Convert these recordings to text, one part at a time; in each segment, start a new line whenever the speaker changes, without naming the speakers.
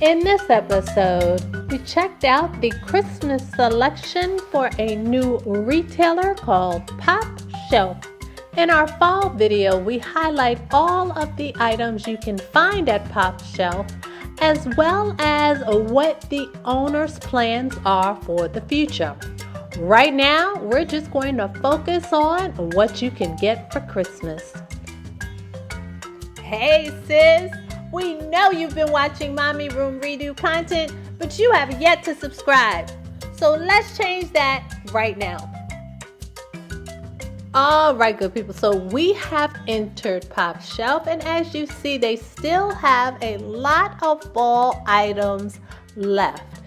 In this episode, we checked out the Christmas selection for a new retailer called Pop Shelf. In our fall video, we highlight all of the items you can find at Pop Shelf, as well as what the owner's plans are for the future. Right now, we're just going to focus on what you can get for Christmas. Hey sis! We know you've been watching Mommy Room Redo content, but you have yet to subscribe. So let's change that right now. All right, good people. So we have entered Pop Shelf, and as you see, they still have a lot of fall items left.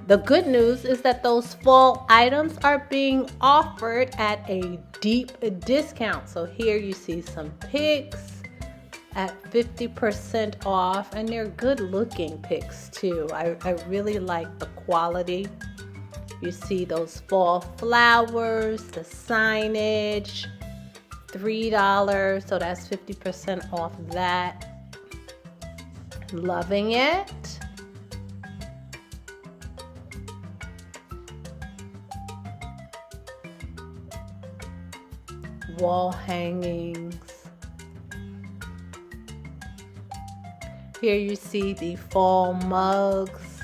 The good news is that those fall items are being offered at a deep discount. So here you see some picks at 50% off, and they're good looking picks too. I really like the quality. You see those fall flowers, the signage, $3, so that's 50% off that. Loving it. Wall hangings. Here you see the fall mugs,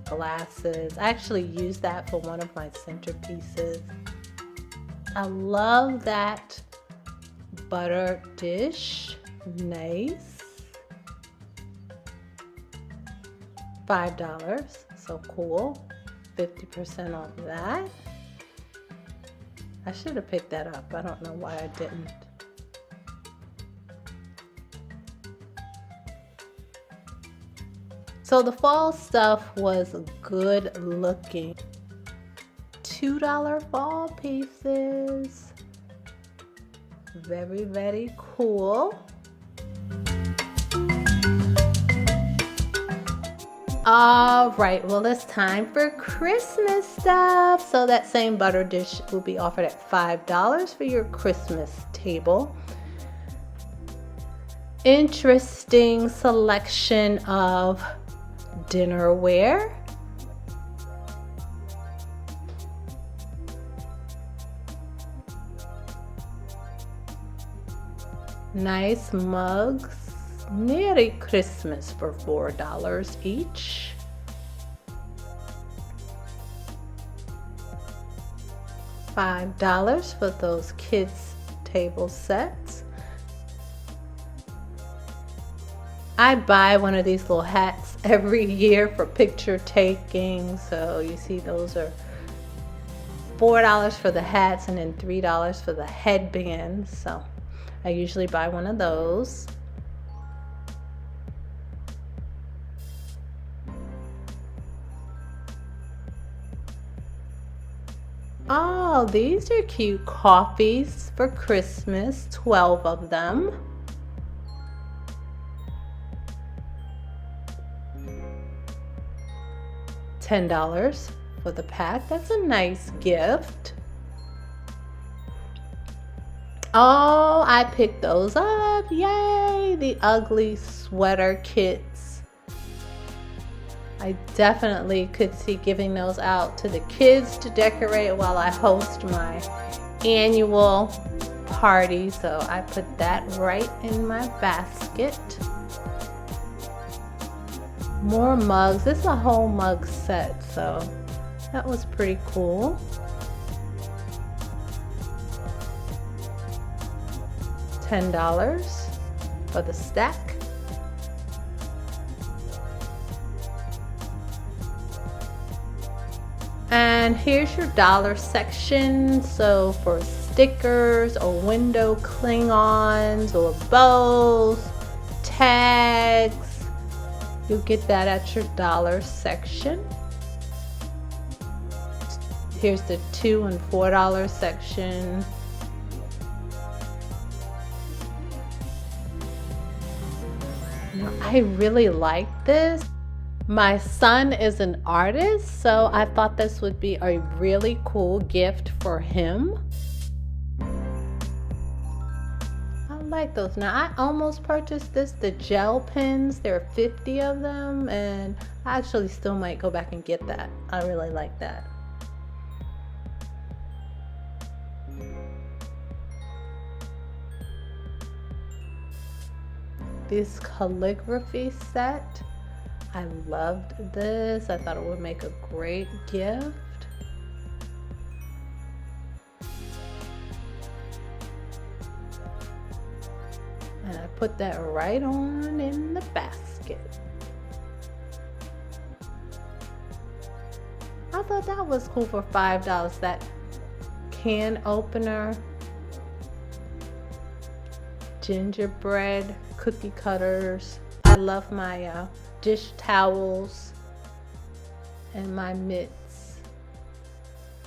glasses. I actually used that for one of my centerpieces. I love that butter dish. Nice. $5, so cool. 50% off that. I should have picked that up. I don't know why I didn't. So the fall stuff was good looking. $2 fall pieces. Very, very cool. All right, well, it's time for Christmas stuff. So that same butter dish will be offered at $5 for your Christmas table. Interesting selection of dinnerware. Nice mugs. Merry Christmas for $4 each. $5 for those kids' table sets. I buy one of these little hats every year for picture taking. So you see those are $4 for the hats and then $3 for the headbands. So I usually buy one of those. Oh, these are cute coffees for Christmas, 12 of them. $10 for the pack. That's a nice gift. Oh, I picked those up. Yay! The ugly sweater kits. I definitely could see giving those out to the kids to decorate while I host my annual party. So I put that right in my basket. More mugs. This is a whole mug set, so that was pretty cool. $10 for the stack. And here's your dollar section. So for stickers or window cling-ons or bows, tags, you'll get that at your dollar section. Here's the $2 and $4 section. Now, I really like this. My son is an artist, so I thought this would be a really cool gift for him. I like those. Now I almost purchased the gel pens. There are 50 of them, and I actually still might go back and get that. I really like that. This calligraphy set, I loved this. I thought it would make a great gift. And I put that right on in the basket. I thought that was cool for $5. That can opener, gingerbread cookie cutters. I love my dish towels and my mitts.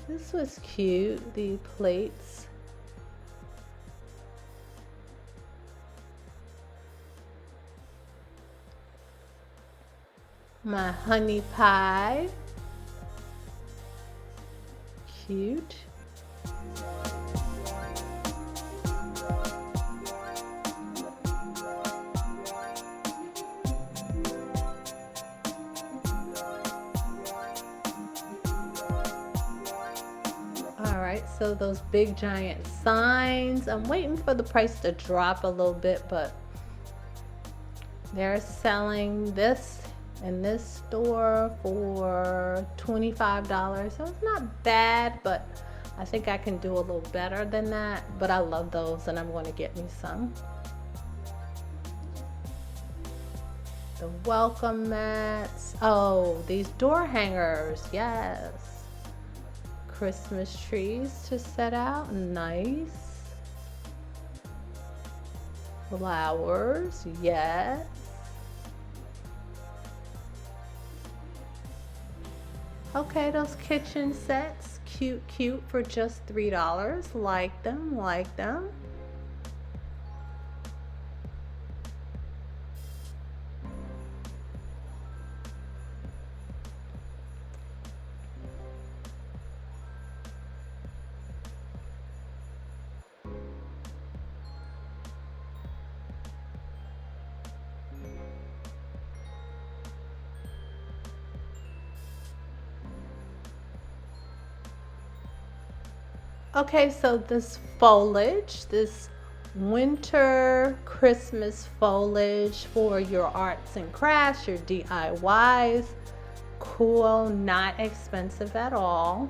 This was cute, the plates. My honey pie. Cute. Alright, so those big giant signs. I'm waiting for the price to drop a little bit, but they're selling this in this store for $25. So it's not bad, but I think I can do a little better than that. But I love those, and I'm going to get me some. The welcome mats. Oh, these door hangers. Yes. Christmas trees to set out. Nice. Flowers. Yes. Okay, those kitchen sets, cute for just $3. Like them, like them. Okay, so this foliage, this winter Christmas foliage for your arts and crafts, your DIYs. Cool, not expensive at all.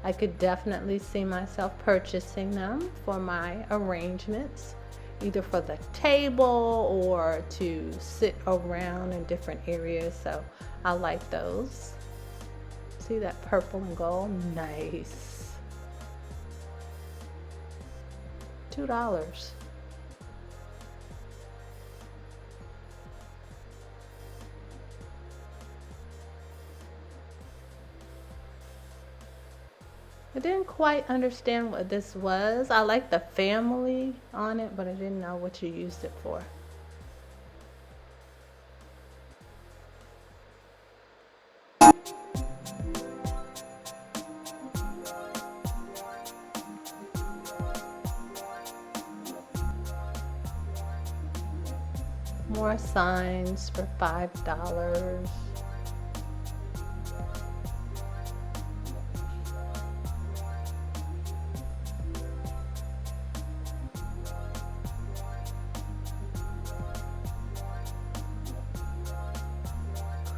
I could definitely see myself purchasing them for my arrangements, either for the table or to sit around in different areas. So I like those. See that purple and gold? Nice. $2. I didn't quite understand what this was. I like the family on it, but I didn't know what you used it for. More signs for $5.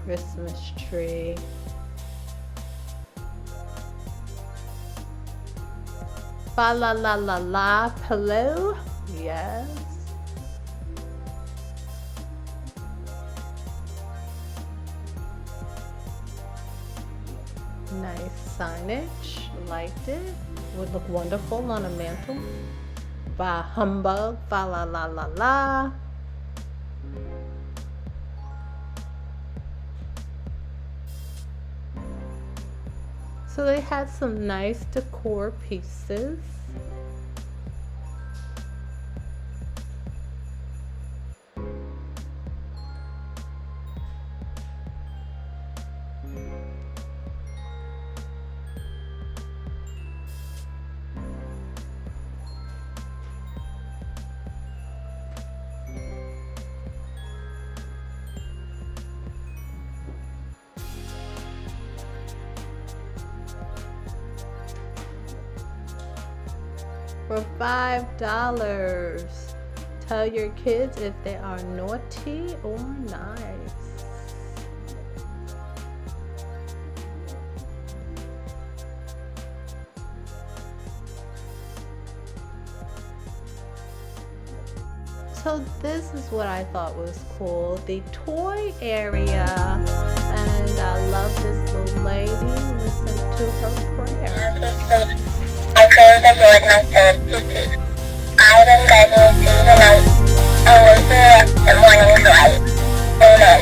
Christmas tree. Fa la la la la pillow. Yes. Nice signage, liked it. Would look wonderful on a mantle. Bah humbug, fa la la la la. So they had some nice decor pieces. for $5. Tell your kids if they are naughty or nice. So this is what I thought was cool, the toy area, and I love this little lady. Listen to her prayer.
I close the door at myself to sleep. I will guide me through the night and will hear the morning's light. Amen.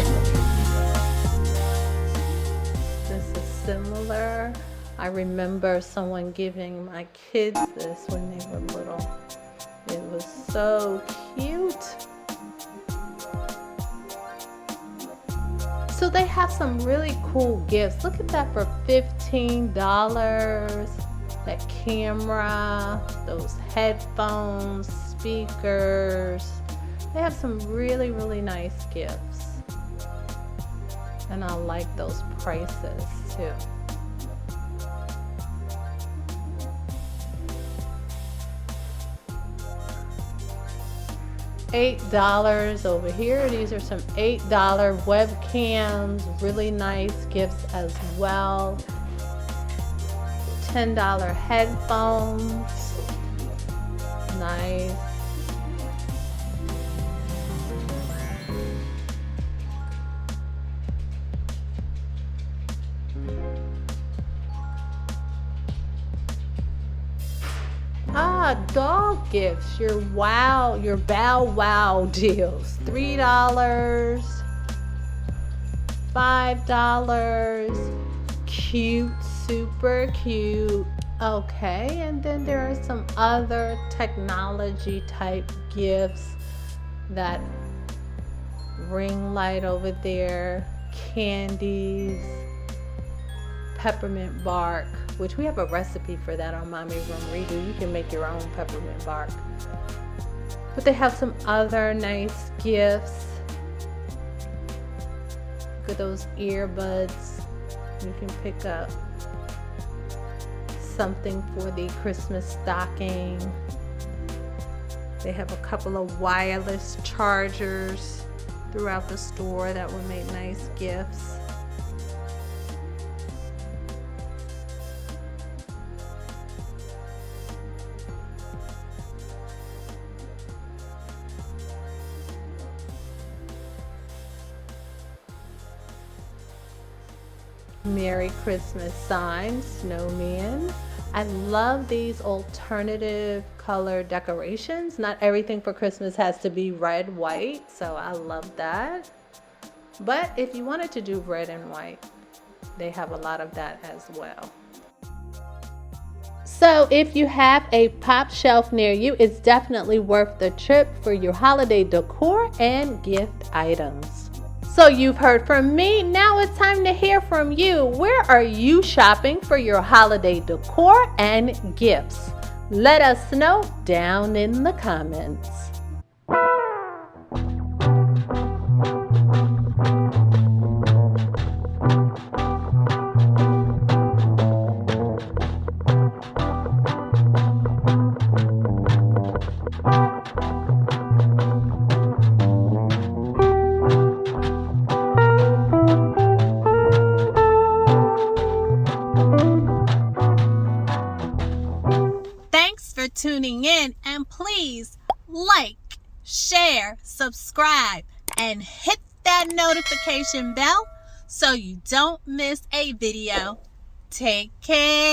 This is similar. I remember someone giving my kids this when they were little. It was so cute. So they have some really cool gifts. Look at that for $15. That camera, those headphones, speakers. They have some really, really nice gifts. And I like those prices too. $8 over here. These are some $8 webcams, really nice gifts as well. $10 headphones, nice. Dog gifts, your Bow Wow deals. $3, $5, cute, super cute. Okay, and then there are some other technology type gifts. That ring light over there, candies, peppermint bark, which we have a recipe for that on MommyRoomREDO. You can make your own peppermint bark. But they have some other nice gifts. Look at those earbuds. You can pick up something for the Christmas stocking. They have a couple of wireless chargers throughout the store that would make nice gifts. Merry Christmas signs, snowmen. I love these alternative color decorations. Not everything for Christmas has to be red, white, so I love that. But if you wanted to do red and white, they have a lot of that as well. So if you have a pop shelf near you, it's definitely worth the trip for your holiday decor and gift items. So you've heard from me, now it's time to hear from you. Where are you shopping for your holiday decor and gifts? Let us know down in the comments.
For tuning in, and please like, share, subscribe, and hit that notification bell so you don't miss a video. Take care.